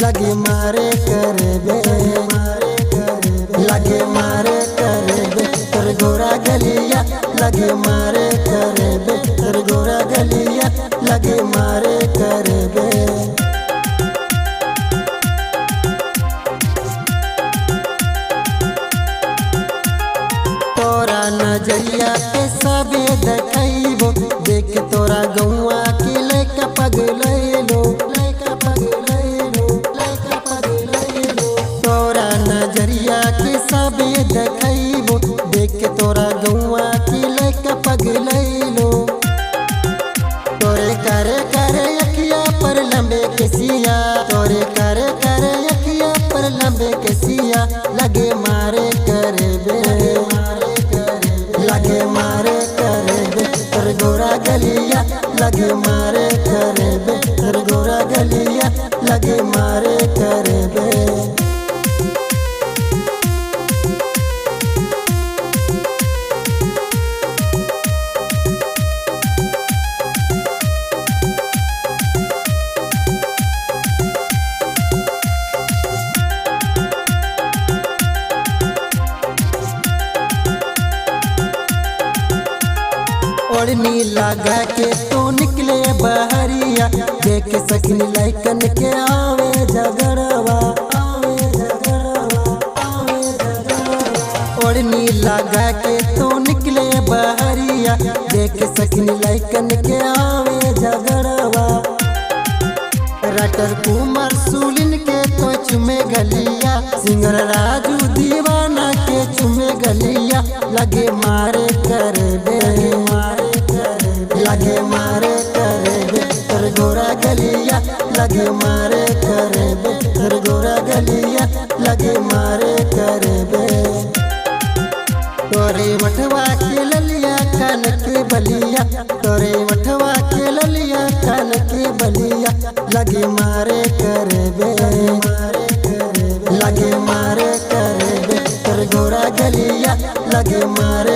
लगे मारे करबे, लगे मारे करबे तोर गोरा गलिया, लगे मारे करबे तोर गोरा गलिया, लगे मारे करबे। तोरा नजरिया के सबे देखैबो, देख तोरा गौआ के लइका पगलैलो, लइका पगलैलो, लइका पगलैलो। तोरा नजरिया के सबे देखैबो, देख तोरा गौआ के लइका पगलैलो। तोरे करे करे अखिया पर लंबे केसिया, तोरे करे करे अखिया पर लंबे केसिया, लगे मारे करबे, लगे मारे करबे तोर गोरा गलिया, लगे मारे करबे तोर गोरा गलिया, लगे मारे करबे। ओढ़नी लगा के तो निकले बहरिया, देख सखनी लइकन के आवे झगड़वा, आवे झगड़वा, आवे झगड़वा। ओढ़नी लगा के तो निकले बहरिया, देख सखनी लइकन के आवे झगड़वा। राइटर कुमार सुलिन के तो चुमे गलिया, सिंगर राजू दीवाना के चुमे गलिया, लगे मारे करबे, लगे मारे करबे तोर गोरा गलिया, लगे मारे करबे तोर गोरा गलिया, लगे मारे करबे। तोरे मठवा के ललिया कान के बलिया, तोरे मठवा के ललिया कान के बलिया, लगे मारे करबे, लगे मारे करबे तोर गोरा गलिया, लगे मारे